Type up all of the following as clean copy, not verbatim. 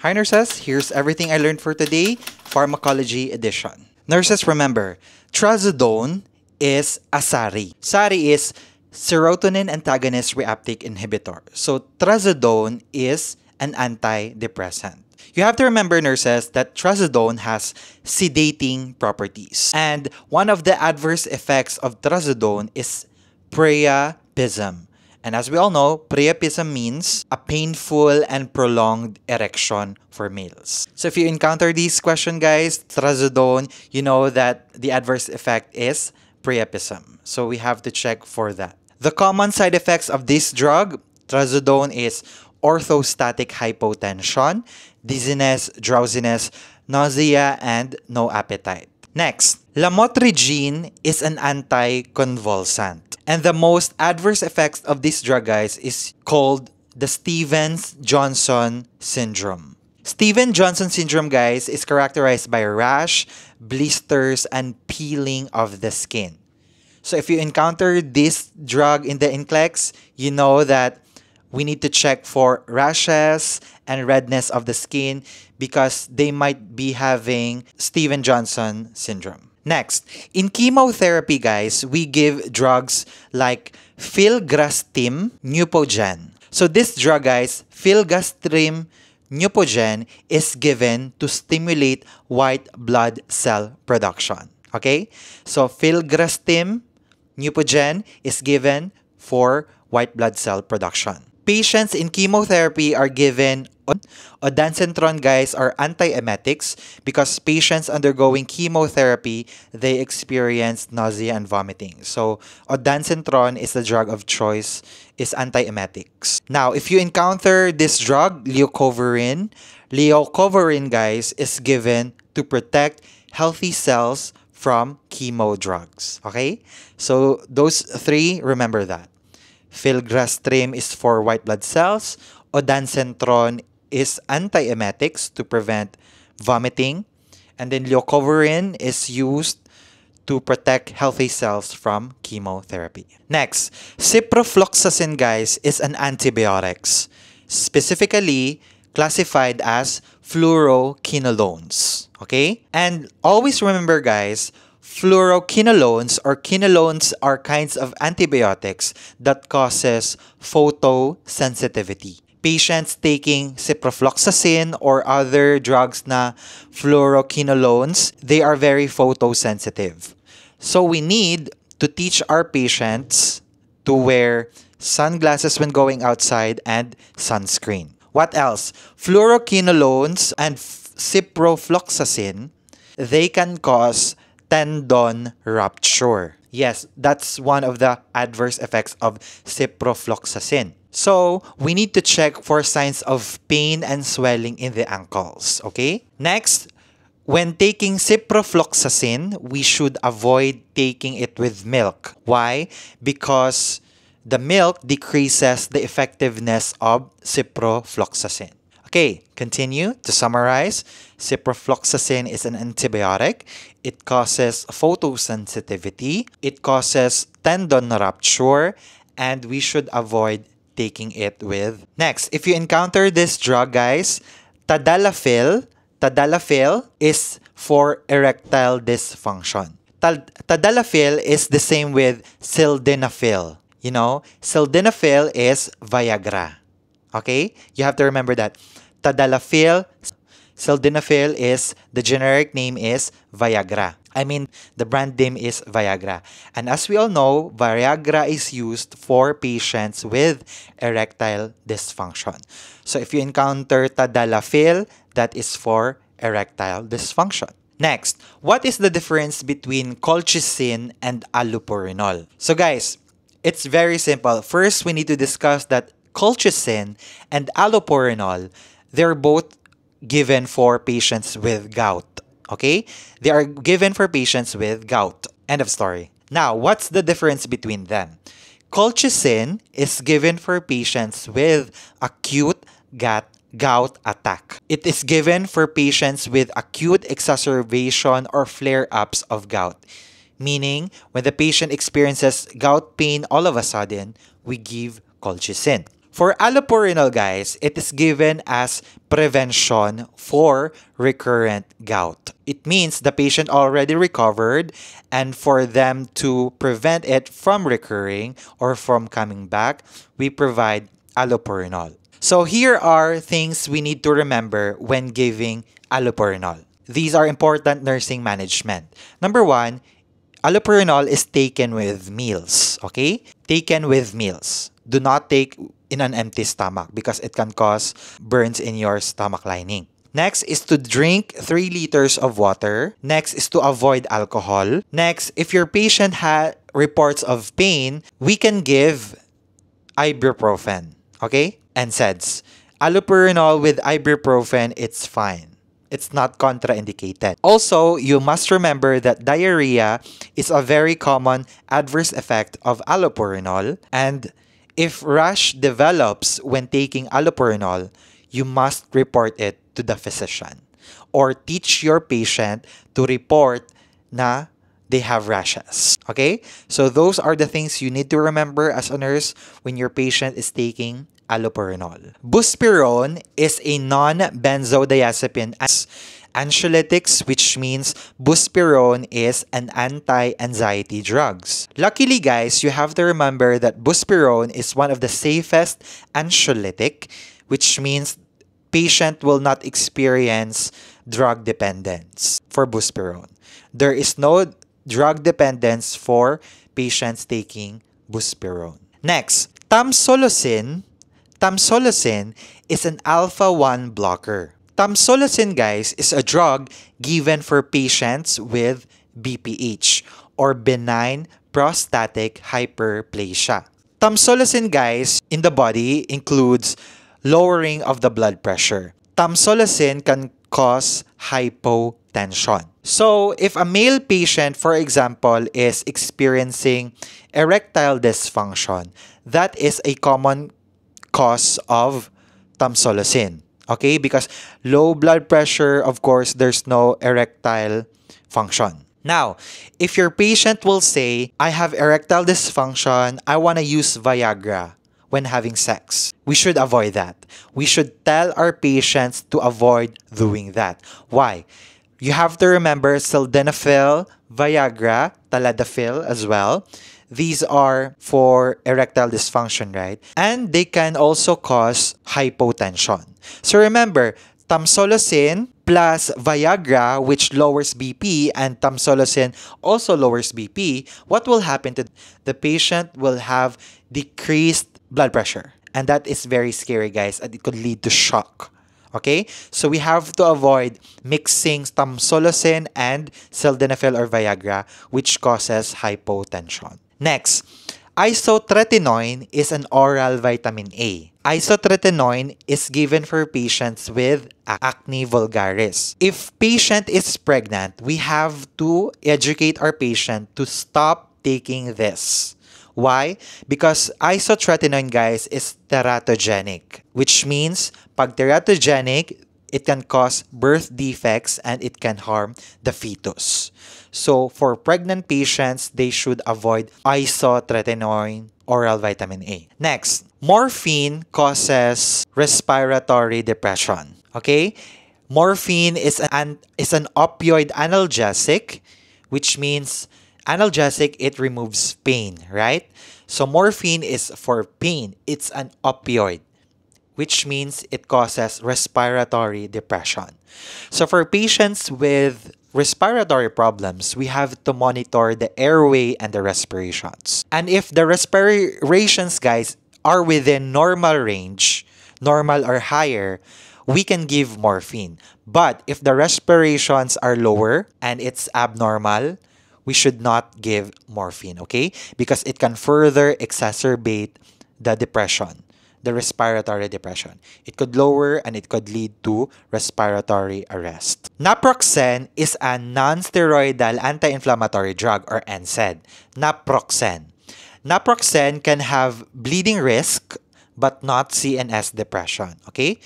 Hi nurses, here's everything I learned for today, Pharmacology edition. Nurses, remember, trazodone is a SARI. SARI is serotonin antagonist reuptake inhibitor. So trazodone is an antidepressant. You have to remember, nurses, that trazodone has sedating properties. And one of the adverse effects of trazodone is priapism. And as we all know, priapism means a painful and prolonged erection for males. So if you encounter these questions, guys, trazodone, you know that the adverse effect is priapism. So we have to check for that. The common side effects of this drug, trazodone, is orthostatic hypotension, dizziness, drowsiness, nausea, and no appetite. Next, lamotrigine is an anticonvulsant. And the most adverse effects of this drug, guys, is called the Stevens-Johnson syndrome. Stevens-Johnson syndrome, guys, is characterized by rash, blisters, and peeling of the skin. So if you encounter this drug in the NCLEX, you know that we need to check for rashes and redness of the skin because they might be having Stevens-Johnson syndrome. Next, in chemotherapy, guys, we give drugs like filgrastim Neupogen. So this drug, guys, filgrastim Neupogen, is given to stimulate white blood cell production. Okay? So filgrastim Neupogen is given for white blood cell production. Patients in chemotherapy are given ondansetron, guys, are antiemetics because patients undergoing chemotherapy, they experience nausea and vomiting. So ondansetron is the drug of choice, is antiemetics. Now, if you encounter this drug, leucovorin, guys, is given to protect healthy cells from chemo drugs. Okay? So those three, remember that. Filgrastim is for white blood cells. Ondansetron is antiemetics to prevent vomiting. And then leucovorin is used to protect healthy cells from chemotherapy. Next, ciprofloxacin, guys, is an antibiotics, specifically classified as fluoroquinolones. Okay? And always remember, guys, fluoroquinolones or quinolones are kinds of antibiotics that causes photosensitivity. Patients taking ciprofloxacin or other drugs na fluoroquinolones, they are very photosensitive. So we need to teach our patients to wear sunglasses when going outside and sunscreen. What else? Fluoroquinolones and ciprofloxacin, they can cause tendon rupture. Yes, that's one of the adverse effects of ciprofloxacin. So, we need to check for signs of pain and swelling in the ankles, okay? Next, when taking ciprofloxacin, we should avoid taking it with milk. Why? Because the milk decreases the effectiveness of ciprofloxacin. Okay, continue to summarize. Ciprofloxacin is an antibiotic. It causes photosensitivity. It causes tendon rupture. And we should avoid taking it with. Next, if you encounter this drug, guys, tadalafil is for erectile dysfunction. Tadalafil is the same with sildenafil. You know, sildenafil is Viagra. Okay? You have to remember that. Tadalafil, sildenafil is, the generic name is Viagra. I mean, the brand name is Viagra. And as we all know, Viagra is used for patients with erectile dysfunction. So if you encounter tadalafil, that is for erectile dysfunction. Next, what is the difference between colchicine and allopurinol? So guys, it's very simple. First, we need to discuss that colchicine and allopurinol, they're both given for patients with gout. Okay? They are given for patients with gout. End of story. Now, what's the difference between them? Colchicine is given for patients with acute gout attack. It is given for patients with acute exacerbation or flare-ups of gout. Meaning, when the patient experiences gout pain all of a sudden, we give colchicine. For allopurinol, guys, it is given as prevention for recurrent gout. It means the patient already recovered, and for them to prevent it from recurring or from coming back, we provide allopurinol. So here are things we need to remember when giving allopurinol. These are important nursing management. Number one, allopurinol is taken with meals, okay? Taken with meals. Do not take in an empty stomach because it can cause burns in your stomach lining. Next is to drink 3 liters of water. Next is to avoid alcohol. Next, if your patient has reports of pain, we can give ibuprofen, okay? NSAIDs. Allopurinol with ibuprofen, it's fine. It's not contraindicated. Also, you must remember that diarrhea is a very common adverse effect of allopurinol, and if rash develops when taking allopurinol, you must report it to the physician or teach your patient to report na they have rashes. Okay? So those are the things you need to remember as a nurse when your patient is taking allopurinol. Buspirone is a non-benzodiazepine anxiolytics, which means buspirone is an anti-anxiety drugs. Luckily, guys, you have to remember that buspirone is one of the safest anxiolytic, which means patient will not experience drug dependence for buspirone. There is no drug dependence for patients taking buspirone. Next, tamsulosin. Tamsulosin is an alpha-1 blocker. Tamsulosin, guys, is a drug given for patients with BPH or benign prostatic hyperplasia. Tamsulosin, guys, in the body includes lowering of the blood pressure. Tamsulosin can cause hypotension. So, if a male patient, for example, is experiencing erectile dysfunction, that is a common cause of tamsulosin. Okay? Because low blood pressure, of course, there's no erectile function. Now, if your patient will say, I have erectile dysfunction, I want to use Viagra when having sex, we should avoid that. We should tell our patients to avoid doing that. Why? You have to remember sildenafil, Viagra, tadalafil as well. These are for erectile dysfunction, right? And they can also cause hypotension. So remember, tamsulosin plus Viagra, which lowers BP, and tamsulosin also lowers BP, what will happen to the patient will have decreased blood pressure. And that is very scary, guys, and it could lead to shock. Okay? So we have to avoid mixing tamsulosin and sildenafil or Viagra, which causes hypotension. Next, isotretinoin is an oral vitamin A. Isotretinoin is given for patients with acne vulgaris. If patient is pregnant, we have to educate our patient to stop taking this. Why? Because isotretinoin, guys, is teratogenic, which means pag teratogenic, it can cause birth defects and it can harm the fetus. So, for pregnant patients, they should avoid isotretinoin oral vitamin A. Next, morphine causes respiratory depression. Okay? Morphine is an opioid analgesic, which means analgesic, it removes pain, right? So, morphine is for pain. It's an opioid, which means it causes respiratory depression. So, for patients with respiratory problems, we have to monitor the airway and the respirations. And if the respirations, guys, are within normal range, normal or higher, we can give morphine. But if the respirations are lower and it's abnormal, we should not give morphine, okay? Because it can further exacerbate the depression, the respiratory depression. It could lower and it could lead to respiratory arrest. Naproxen is a non-steroidal anti-inflammatory drug or NSAID. Naproxen. Naproxen can have bleeding risk but not CNS depression, okay?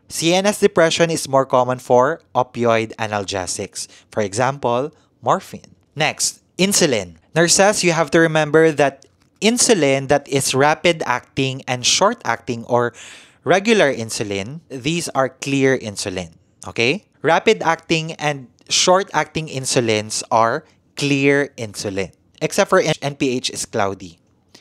CNS depression is more common for opioid analgesics. For example, morphine. Next, insulin. Nurses, you have to remember that Insulin that is rapid acting and short acting or regular insulin, these are clear insulin. Okay? Rapid acting and short acting insulins are clear insulin. Except for NPH is cloudy.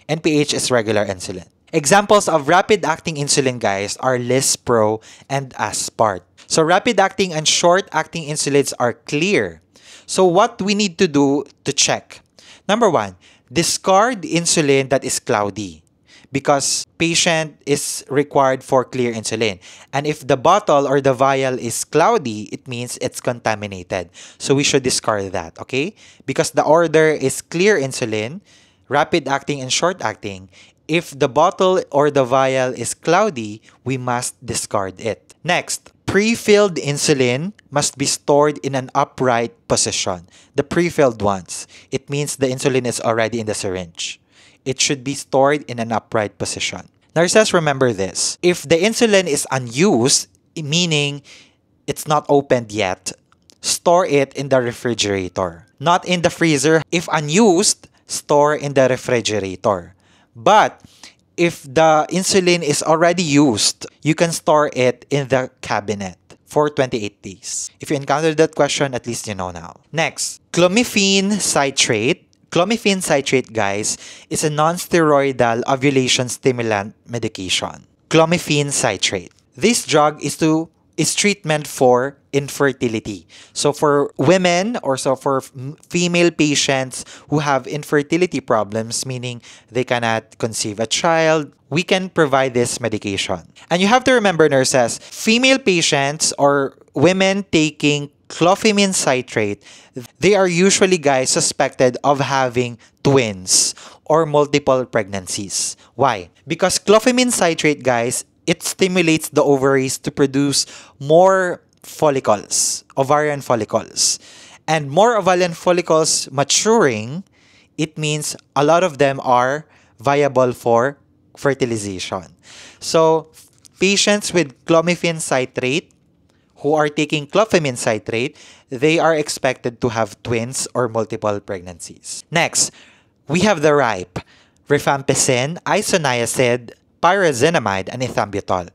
NPH is regular insulin. Examples of rapid acting insulin, guys, are Lispro and Aspart. So rapid acting and short acting insulins are clear. So what we need to do to check? Number one, discard insulin that is cloudy because patient is required for clear insulin. And if the bottle or the vial is cloudy, it means it's contaminated. So we should discard that, okay? Because the order is clear insulin, rapid acting and short acting. If the bottle or the vial is cloudy, we must discard it. Next, pre-filled insulin must be stored in an upright position. The pre-filled ones, it means the insulin is already in the syringe. It should be stored in an upright position. Nurses, remember this. If the insulin is unused, meaning it's not opened yet, store it in the refrigerator. Not in the freezer. If unused, store in the refrigerator. But if the insulin is already used, you can store it in the cabinet for 28 days. If you encountered that question, at least you know now. Next, clomiphene citrate. Clomiphene citrate, guys, is a non-steroidal ovulation stimulant medication. Clomiphene citrate. This drug is treatment for infertility. So for women or so for female patients who have infertility problems, meaning they cannot conceive a child, we can provide this medication. And you have to remember, nurses, female patients or women taking clomiphene citrate, they are usually, guys, suspected of having twins or multiple pregnancies. Why? Because clomiphene citrate, guys, it stimulates the ovaries to produce more follicles, ovarian follicles. And more ovarian follicles maturing, it means a lot of them are viable for fertilization. So, patients with clomiphene citrate who are taking clomiphene citrate, they are expected to have twins or multiple pregnancies. Next, we have the RIPE, rifampicin, isoniazid, pyrazinamide, and ethambutol.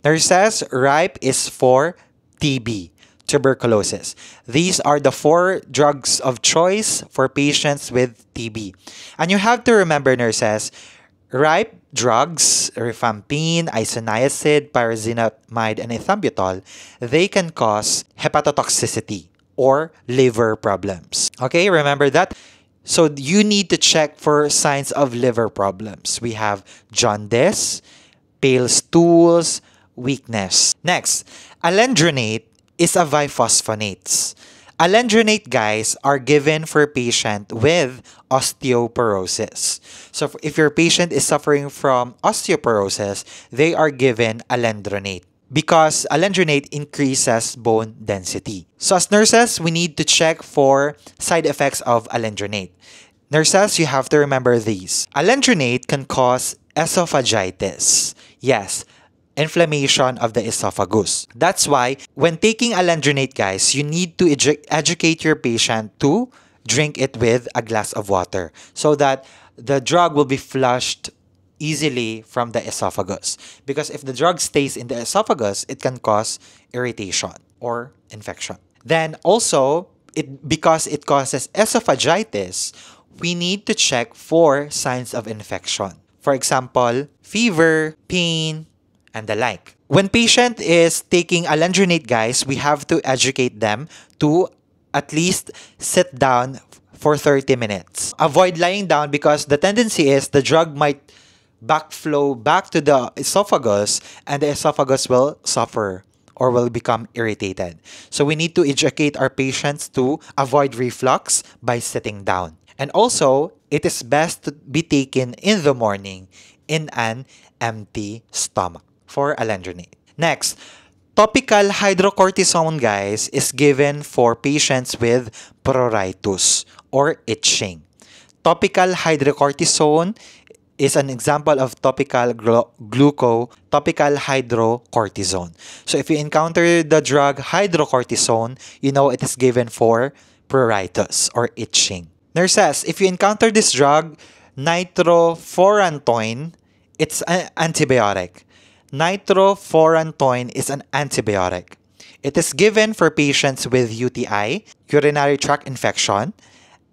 Nurses, RIPE is for TB, tuberculosis. These are the 4 drugs of choice for patients with TB. And you have to remember, nurses, RIPE drugs, rifampicin, isoniazid, pyrazinamide, and ethambutol, they can cause hepatotoxicity or liver problems. Okay, remember that? So you need to check for signs of liver problems. We have jaundice, pale stools, weakness. Next, alendronate is a biphosphonate. Alendronate, guys, are given for patient with osteoporosis. So if your patient is suffering from osteoporosis, they are given alendronate because alendronate increases bone density. So as nurses, we need to check for side effects of alendronate. Nurses, you have to remember these. Alendronate can cause esophagitis. Yes, inflammation of the esophagus. That's why when taking alendronate, guys, you need to educate your patient to drink it with a glass of water so that the drug will be flushed easily from the esophagus. Because if the drug stays in the esophagus, it can cause irritation or infection. Then also, because it causes esophagitis, we need to check for signs of infection. For example, fever, pain, and the like. When patient is taking alendronate, guys, we have to educate them to at least sit down for 30 minutes. Avoid lying down because the tendency is the drug might backflow back to the esophagus and the esophagus will suffer or will become irritated. So we need to educate our patients to avoid reflux by sitting down. And also, it is best to be taken in the morning in an empty stomach for alendronate. Next, topical hydrocortisone, guys, is given for patients with pruritus or itching. Topical hydrocortisone is an example of topical topical hydrocortisone. So if you encounter the drug hydrocortisone, you know it is given for pruritus or itching. Nurses, if you encounter this drug, Nitrofurantoin, it's an antibiotic. Nitrofurantoin is an antibiotic. It is given for patients with UTI, urinary tract infection,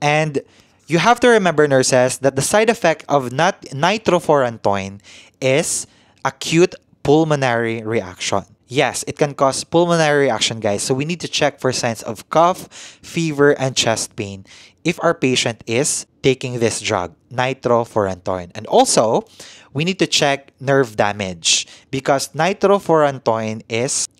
and you have to remember, nurses, that the side effect of nitrofurantoin is acute pulmonary reaction. Yes, it can cause pulmonary reaction, guys. So we need to check for signs of cough, fever, and chest pain if our patient is taking this drug, nitrofurantoin. And also, we need to check nerve damage because nitrofurantoin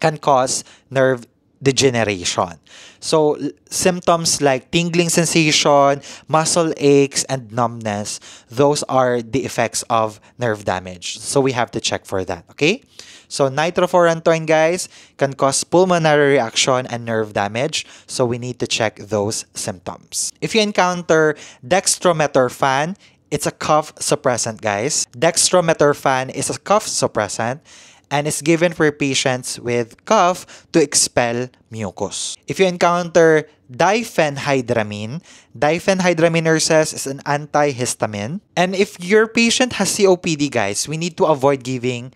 can cause nerve degeneration. So symptoms like tingling sensation, muscle aches, and numbness, those are the effects of nerve damage. So we have to check for that, okay? So nitrofurantoin, guys, can cause pulmonary reaction and nerve damage. So we need to check those symptoms. If you encounter dextromethorphan, it's a cough suppressant, guys. Dextromethorphan is a cough suppressant and is given for patients with cough to expel mucus. If you encounter diphenhydramine, diphenhydramine, nurses, is an antihistamine. And if your patient has COPD, guys, we need to avoid giving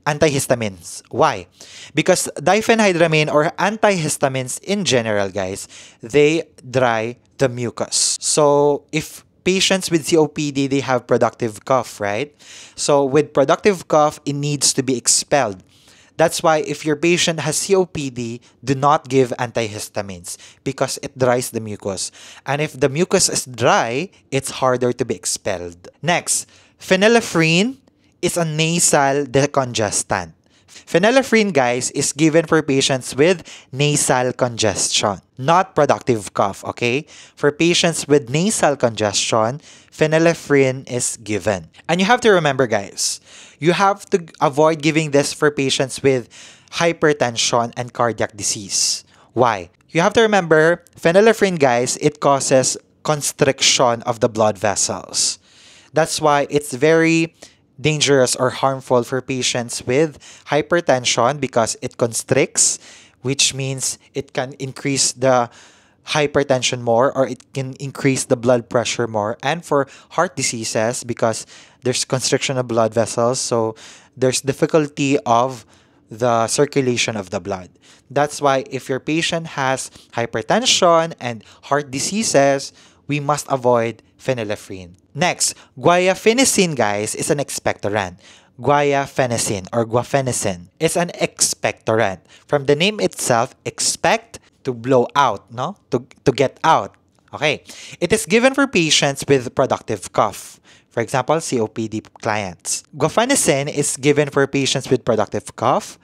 antihistamines. Why? Because diphenhydramine or antihistamines in general, guys, they dry the mucus. So if patients with COPD, they have productive cough, right? So with productive cough, it needs to be expelled. That's why if your patient has COPD, do not give antihistamines because it dries the mucus. And if the mucus is dry, it's harder to be expelled. Next, phenylephrine is a nasal decongestant. Phenylephrine, guys, is given for patients with nasal congestion, not productive cough, okay? For patients with nasal congestion, phenylephrine is given. And you have to remember, guys, you have to avoid giving this for patients with hypertension and cardiac disease. Why? You have to remember, phenylephrine, guys, it causes constriction of the blood vessels. That's why it's very dangerous or harmful for patients with hypertension because it constricts, which means it can increase the hypertension more or it can increase the blood pressure more. And for heart diseases, because there's constriction of blood vessels, so there's difficulty of the circulation of the blood. That's why if your patient has hypertension and heart diseases, we must avoid phenylephrine. Next, guaifenesin, guys, is an expectorant. Guaifenesin or guaifenesin is an expectorant. From the name itself, expect, to blow out, no? To get out. Okay. It is given for patients with productive cough. For example, COPD clients. Guaifenesin is given for patients with productive cough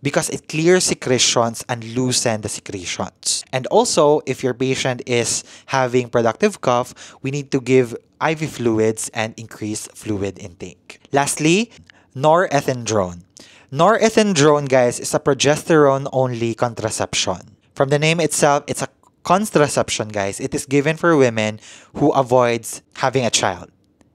because it clears secretions and loosens the secretions. And also, if your patient is having productive cough, we need to give IV fluids and increase fluid intake. Lastly, norethindrone. Norethindrone, guys, is a progesterone-only contraception. From the name itself, it's a contraception, guys. It is given for women who avoids having a child.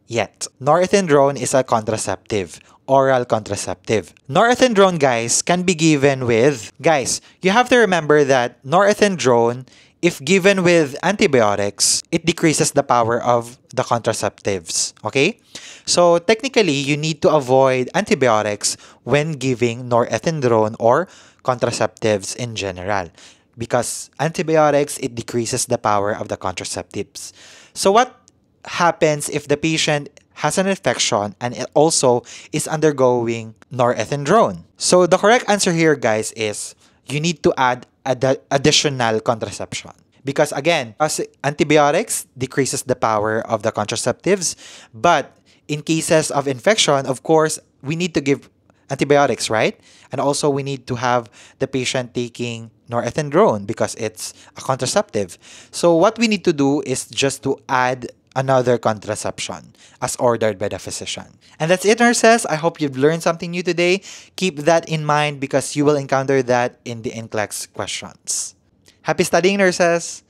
Yet, norethindrone is a contraceptive, oral contraceptive. Norethindrone, guys, can be given with, guys, you have to remember that norethindrone, if given with antibiotics, it decreases the power of the contraceptives, okay? So technically, you need to avoid antibiotics when giving norethindrone or contraceptives in general because antibiotics, it decreases the power of the contraceptives. So what happens if the patient has an infection and it also is undergoing norethindrone? So the correct answer here, guys, is you need to add additional contraception. Because again, as antibiotics decreases the power of the contraceptives, but in cases of infection, of course, we need to give antibiotics, right? And also we need to have the patient taking norethindrone because it's a contraceptive. So what we need to do is just to add another contraception as ordered by the physician. And that's it, nurses. I hope you've learned something new today. Keep that in mind because you will encounter that in the NCLEX questions. Happy studying, nurses!